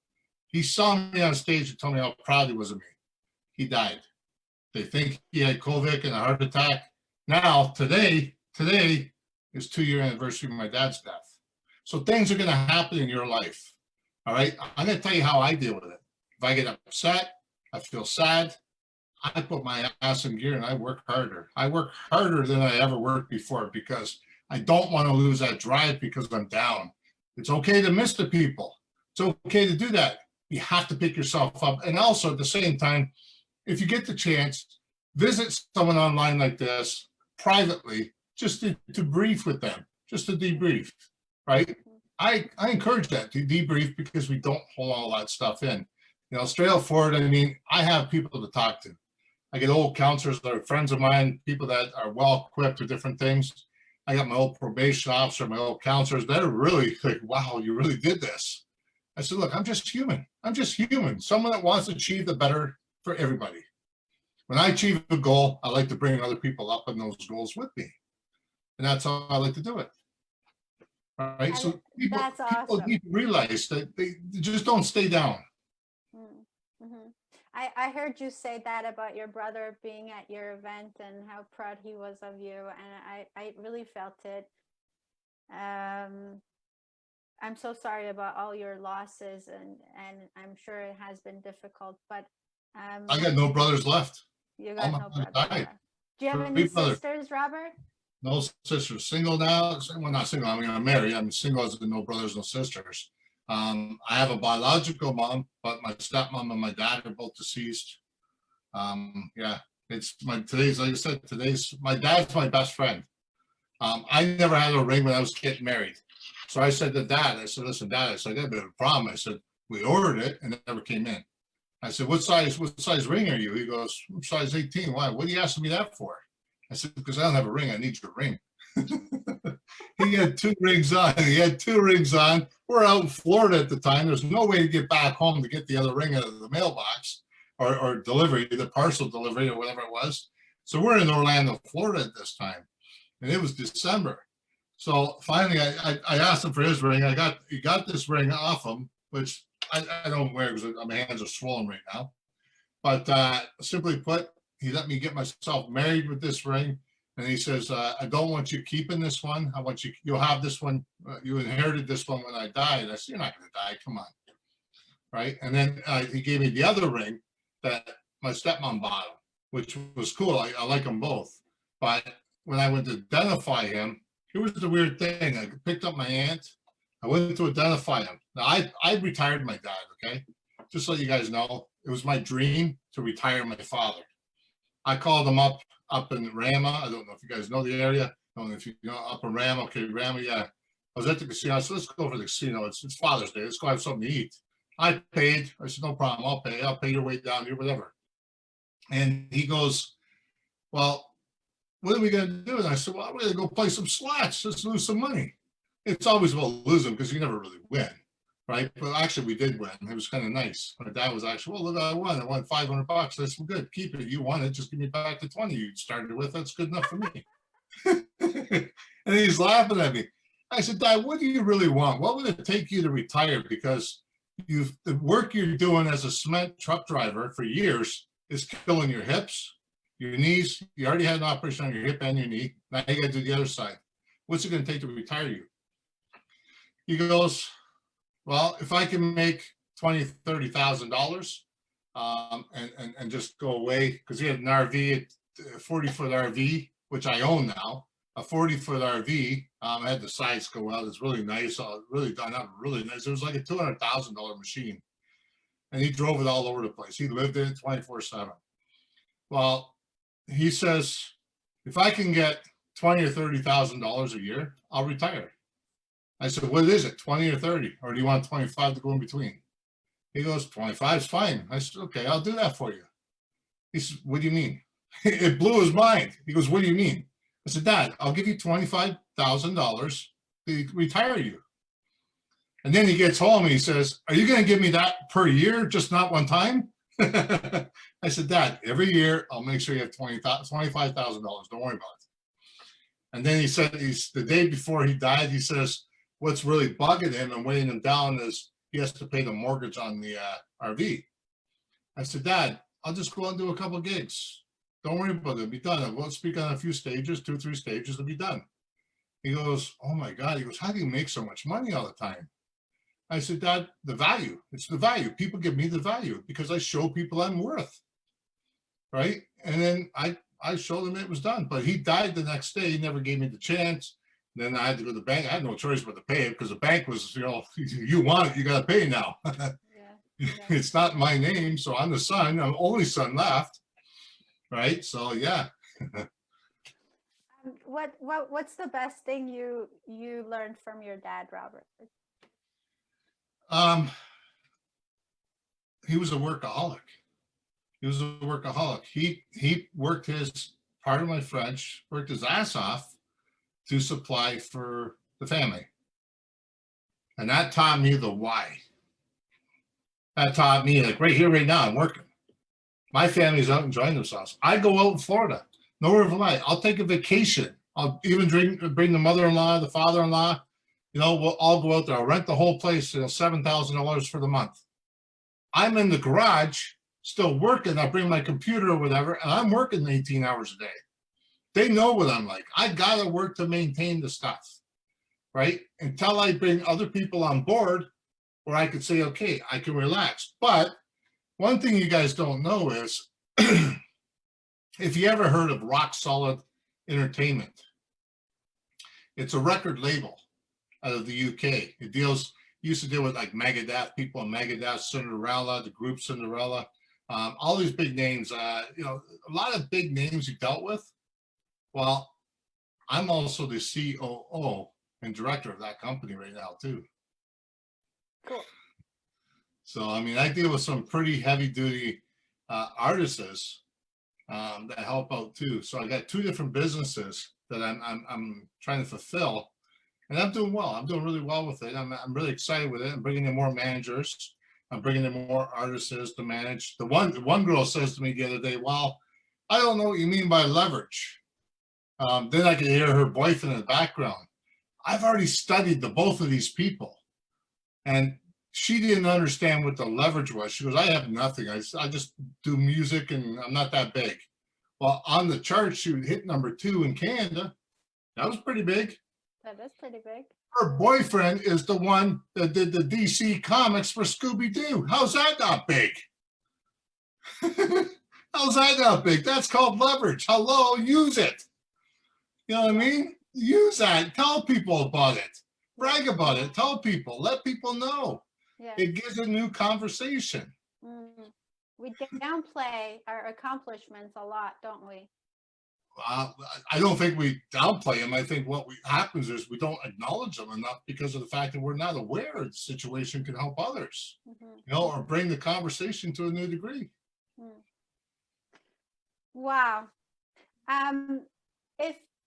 He saw me on stage and told me how proud he was of me. He died. They think he had COVID and a heart attack. Now, today is 2-year anniversary of my dad's death. So things are going to happen in your life. All right. I'm going to tell you how I deal with it. If I get upset, I feel sad, I put my ass in gear and I work harder. I work harder than I ever worked before because I don't want to lose that drive because I'm down. It's okay to miss the people. It's okay to do that. You have to pick yourself up. And also at the same time, if you get the chance, visit someone online like this privately, just to brief with them, just to debrief, right? I encourage that to debrief because we don't hold all that stuff in. Straight forward, I mean, I have people to talk to. I get old counselors that are friends of mine, people that are well equipped with different things. I got my old probation officer, my old counselors. They're really like, wow, you really did this. I said, look, I'm just human. I'm just human. Someone that wants to achieve the better for everybody. When I achieve a goal, I like to bring other people up in those goals with me. And that's how I like to do it. All right. So people need to realize that they just don't stay down. Mm-hmm. I heard you say that about your brother being at your event and how proud he was of you, and I really felt it. I'm so sorry about all your losses, and I'm sure it has been difficult, but I got no brothers left. you All got my no brothers brothers died. left. Do you have any 3 brothers. sisters, Robert? No sisters. Single now. Well, not single. I mean, I'm married. I'm single as in no brothers, no sisters. I have a biological mom, but my stepmom and my dad are both deceased. Yeah, it's my today's, like I said, today's my dad's my best friend. I never had a ring when I was getting married. So I said to dad, I said, listen, dad, I said, I got a bit of a problem. I said, we ordered it and it never came in. I said, what size ring are you? He goes, I'm size 18. Why? What are you asking me that for? I said, because I don't have a ring. I need your ring. He had 2 rings on. He had 2 rings on. We're out in Florida at the time. There's no way to get back home to get the other ring out of the mailbox or delivery, the parcel delivery or whatever it was. So we're in Orlando, Florida at this time. And it was December. So finally, I asked him for his ring. He got this ring off him, which I don't wear because my hands are swollen right now. But simply put, he let me get myself married with this ring. And he says, I don't want you keeping this one. I want you'll have this one. You inherited this one when I died. I said, you're not going to die. Come on. Right. And then he gave me the other ring that my stepmom bought him, which was cool. I like them both. But when I went to identify him, here was the weird thing. I picked up my aunt. I went to identify him. Now, I retired my dad, okay? Just so you guys know, it was my dream to retire my father. I called him up in Rama. I don't know if you guys know the area. I don't know if you know up in Rama. Okay, Rama, yeah. I was at the casino. I said, let's go for the casino. It's Father's Day. Let's go have something to eat. I paid. I said, no problem. I'll pay. I'll pay your way down here, whatever. And he goes, well, what are we going to do? And I said, well, we're going to go play some slots. Let's lose some money. It's always about losing because you never really win, right? But actually, we did win. It was kind of nice. My dad was actually, well, look, I won. I won $500. I said, well, good, keep it. You won it. Just give me back the 20 you started with. That's good enough for me. And he's laughing at me. I said, Dad, what do you really want? What would it take you to retire? Because the work you're doing as a cement truck driver for years is killing your hips, your knees. You already had an operation on your hip and your knee. Now you got to do the other side. What's it going to take to retire you? He goes, well, if I can make $20,000, $30,000 and just go away, because he had an RV, a 40-foot RV, which I own now, a 40-foot RV. I had the sides go out. It's really nice. Really done up, really nice. It was like a $200,000 machine. And he drove it all over the place. He lived in it 24/7. Well, he says, if I can get $20,000 or $30,000 a year, I'll retire. I said, what is it, 20 or 30? Or do you want 25 to go in between? He goes, 25 is fine. I said, okay, I'll do that for you. He said, what do you mean? It blew his mind. He goes, what do you mean? I said, Dad, I'll give you $25,000 to retire you. And then he gets home and he says, are you going to give me that per year, just not one time? I said, Dad, every year I'll make sure you have $25,000. Don't worry about it. And then he said, the day before he died, he says, what's really bugging him and weighing him down is he has to pay the mortgage on the RV. I said, Dad, I'll just go out and do a couple of gigs. Don't worry about it. It'll be done. I won't speak on a few stages, 2 or 3 stages, it'll be done. He goes, oh my God. He goes, how do you make so much money all the time? I said, Dad, the value. It's the value. People give me the value because I show people I'm worth. Right? And then I showed him it was done. But he died the next day. He never gave me the chance. Then I had to go to the bank. I had no choice but to pay it because the bank was, you want it, you got to pay now. Yeah. It's not my name. So I'm the son. I'm the only son left. Right? So, yeah. What's the best thing you learned from your dad, Robert? He was a workaholic. He worked his, pardon my French, worked his ass off to supply for the family. And that taught me the why. That taught me, like right here, right now, I'm working. My family's out enjoying themselves. I go out in Florida, nowhere of light. I'll take a vacation. I'll even bring the mother-in-law, the father-in-law. We'll all go out there. I'll rent the whole place, $7,000 for the month. I'm in the garage, still working. I bring my computer or whatever, and I'm working 18 hours a day. They know what I'm like. I gotta work to maintain the stuff. right? Until I bring other people on board where I could say, okay, I can relax. But one thing you guys don't know is if you ever heard of Rock Solid Entertainment, it's a record label out of the UK. It used to deal with like Megadeth, people in Megadeth, Cinderella, the group Cinderella, all these big names, a lot of big names he dealt with. Well, I'm also the COO and director of that company right now too. Cool. So, I mean, I deal with some pretty heavy duty artists that help out too. So I got two different businesses that I'm trying to fulfill, and I'm doing well. I'm doing really well with it. I'm really excited with it. I'm bringing in more managers. I'm bringing in more artists to manage. The one girl says to me the other day, "Well, I don't know what you mean by leverage." Then I could hear her boyfriend in the background. I've already studied the both of these people, and she didn't understand what the leverage was. She goes, "I have nothing. I just do music, and I'm not that big." Well, on the chart, she would hit number 2 in Canada. That was pretty big. That is pretty big. Her boyfriend is the one that did the DC comics for Scooby-Doo. How's that not big? How's that not big? That's called leverage. Hello, use it. You know what I mean? Use that. Tell people about it. Brag about it. Tell people. Let people know. Yeah. It gives a new conversation. We downplay our accomplishments a lot, don't we? I don't think we downplay them. I think what happens is we don't acknowledge them enough because of the fact that we're not aware the situation can help others, or bring the conversation to a new degree. Wow.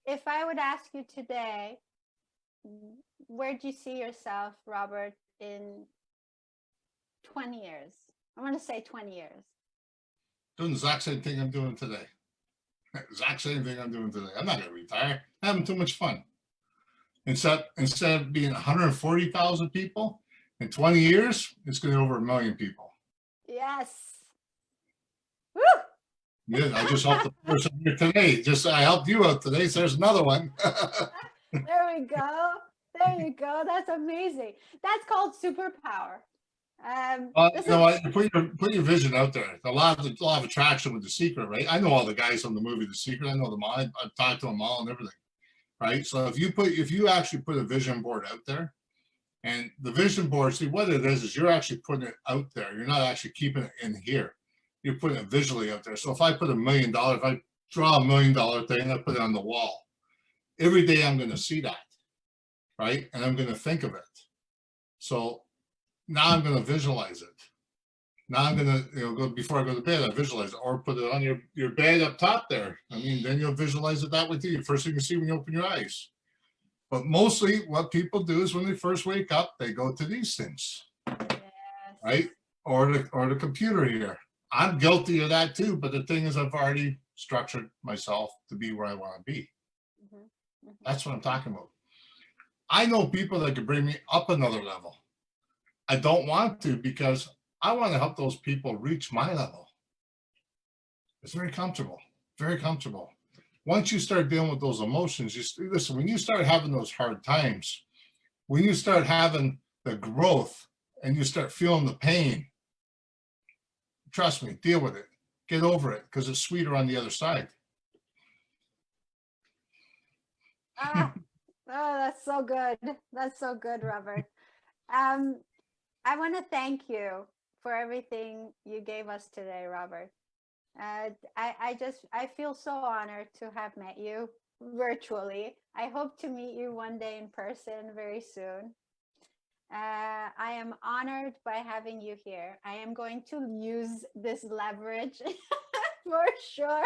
If I would ask you today, where do you see yourself, Robert, in 20 years? I'm going to say 20 years. Doing the exact same thing I'm doing today. Exact same thing I'm doing today. I'm not going to retire. I'm having too much fun. Instead of being 140,000 people, in 20 years, it's going to be over 1 million people. Yes. Woo! Yeah, I just helped the person here today. I helped you out today, so there's another one. There we go. There you go. That's amazing. That's called superpower. Put your vision out there. A lot of attraction with The Secret, right? I know all the guys on the movie The Secret. I know them all. I've talked to them all and everything, right? So if you actually put a vision board out there, and the vision board, see what it is you're actually putting it out there. You're not actually keeping it in here. You're putting it visually out there. So if I put $1 million, if I draw $1 million thing, I put it on the wall. Every day I'm going to see that, right? And I'm going to think of it. So now I'm going to visualize it. Now I'm going to go before I go to bed, I visualize it, or put it on your bed up top there. I mean, then you'll visualize it that way too. First thing you see when you open your eyes. But mostly what people do is when they first wake up, they go to these things, right? Or the computer here. I'm guilty of that too. But the thing is, I've already structured myself to be where I want to be. That's what I'm talking about. I know people that could bring me up another level. I don't want to because I want to help those people reach my level. It's very comfortable, very comfortable. Once you start dealing with those emotions, listen, when you start having those hard times, when you start having the growth and you start feeling the pain, trust me, deal with it. Get over it because it's sweeter on the other side. Oh, that's so good. That's so good, Robert. I want to thank you for everything you gave us today, Robert. I feel so honored to have met you virtually. I hope to meet you one day in person very soon. I am honored by having you here. I am going to use this leverage for sure.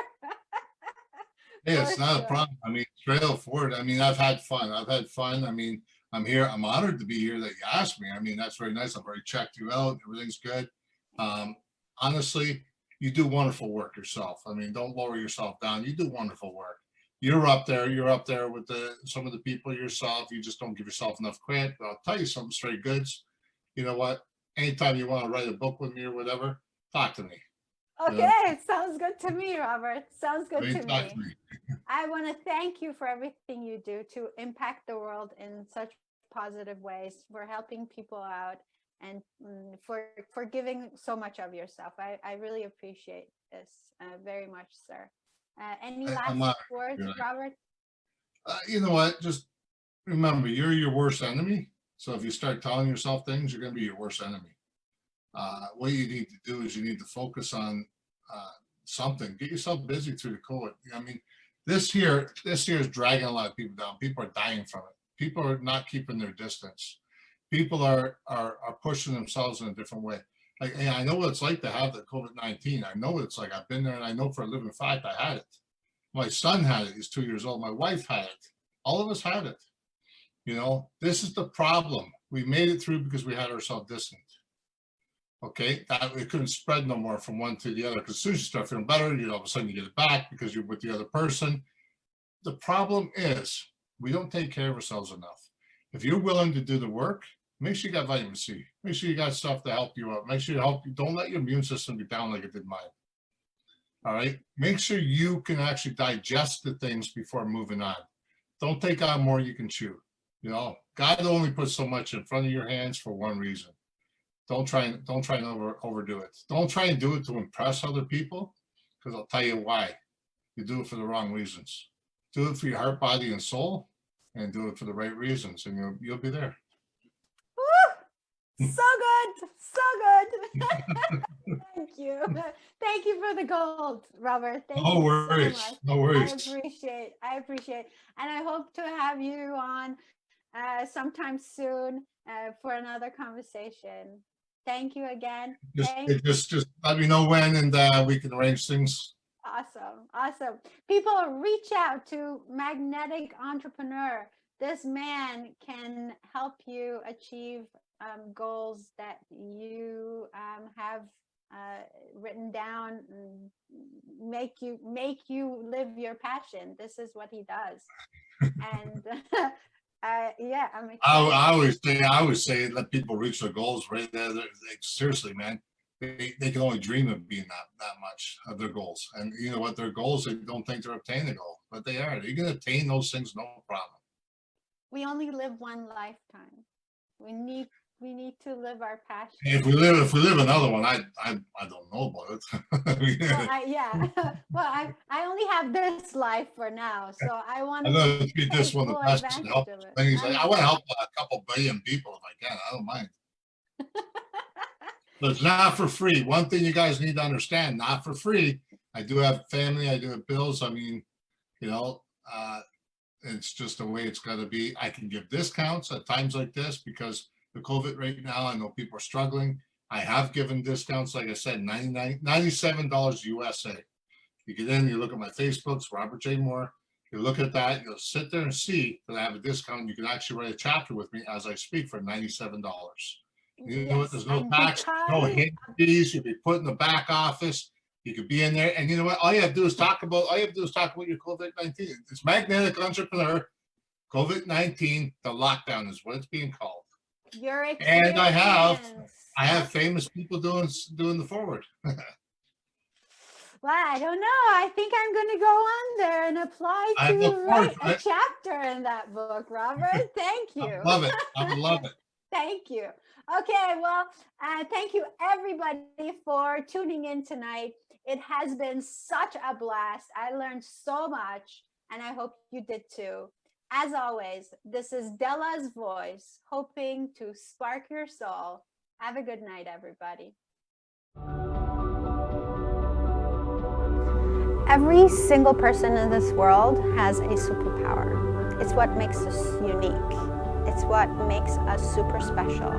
Hey, it's not a problem. I mean, straight forward. I mean, I've had fun. I mean, I'm here. I'm honored to be here that you asked me. I mean, that's very nice. I've already checked you out. Everything's good. Honestly, you do wonderful work yourself. I mean, don't lower yourself down. You do wonderful work. You're up there. You're up there with some of the people yourself. You just don't give yourself enough credit. But I'll tell you something straight goods. You know what? Anytime you want to write a book with me or whatever, talk to me. Okay, sounds good to me, Robert. Sounds good to me. To me. I want to thank you for everything you do to impact the world in such positive ways, for helping people out, and for giving so much of yourself. I really appreciate this very much, sir. Any I'm last not, words, Robert? you know what? Just remember, you're your worst enemy. So if you start telling yourself things, you're going to be your worst enemy. What you need to do is you need to focus on something. Get yourself busy through the COVID. I mean, this year is dragging a lot of people down. People are dying from it. People are not keeping their distance. People are pushing themselves in a different way. Like, hey, I know what it's like to have the COVID-19. I know what it's like. I've been there, and I know for a living fact I had it. My son had it. He's 2 years old. My wife had it. All of us had it. You know, this is the problem. We made it through because we had ourselves distant. Okay, that it couldn't spread no more from one to the other, because as soon as you start feeling better, you all of a sudden you get it back because you're with the other person. The problem is we don't take care of ourselves enough. If you're willing to do the work, make sure you got vitamin C. Make sure you got stuff to help you out. Make sure you help you. Don't let your immune system be down like it did mine. All right. Make sure you can actually digest the things before moving on. Don't take on more you can chew. You know, God only puts so much in front of your hands for one reason. Don't try and overdo it. Don't try and do it to impress other people, because I'll tell you why. You do it for the wrong reasons. Do it for your heart, body, and soul, and do it for the right reasons, and you'll be there. Woo! So good, so good. Thank you. Thank you for the gold, Robert. Thank No you worries. so much. No worries. I appreciate, and I hope to have you on sometime soon for another conversation. Thank you again. Just let me know when, and we can arrange things. Awesome. People, reach out to Magnetic Entrepreneur. This man can help you achieve goals that you have written down, and make you live your passion. This is what he does. And yeah, I'm excited. I always say let people reach their goals right there. Like, seriously, man, they can only dream of being that much of their goals. And you know what, their goals, they don't think they're obtaining a goal, but they are. They're going to attain those things, no problem. We only live one lifetime. We need to live our passion. If we live another one, I don't know about it. Well, I only have this life for now, so I want to treat this one the best and help. I want to help a couple billion people if I can. I don't mind. But it's not for free. One thing you guys need to understand: not for free. I do have family. I do have bills. I mean, you know, it's just the way it's got to be. I can give discounts at times like this because the COVID right now, I know people are struggling. I have given discounts, like I said, $97 USA. You get in, you look at my Facebooks, Robert J. Moore. You look at that, you'll sit there and see that I have a discount. You can actually write a chapter with me as I speak for $97. You know what? There's no tax, no hidden fees. You'll be put in the back office. You could be in there, and you know what? All you have to do is talk about your COVID-19. It's Magnetic Entrepreneur, COVID-19. The lockdown is what it's being called. Your experience. And I have famous people doing the forward. Well, I don't know. I think I'm going to go on there and apply to write a chapter in that book, Robert. Thank you. I love it. I love it. Thank you. Okay, well, thank you everybody for tuning in tonight. It has been such a blast. I learned so much, and I hope you did too. As always, this is Dela's voice, hoping to spark your soul. Have a good night, everybody. Every single person in this world has a superpower. It's what makes us unique. It's what makes us super special.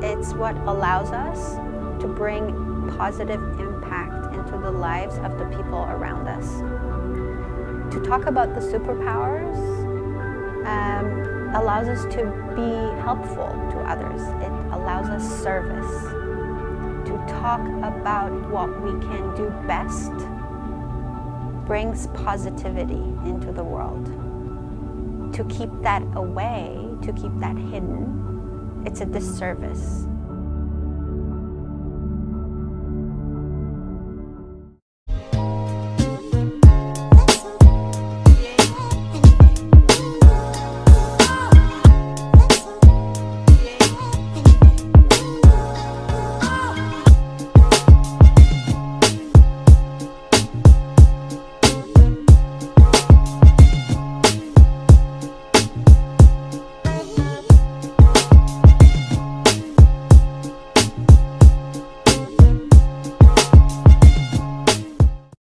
It's what allows us to bring positive impact into the lives of the people around us. To talk about the superpowers allows us to be helpful to others. It allows us service. To talk about what we can do best brings positivity into the world. To keep that away, to keep that hidden, it's a disservice.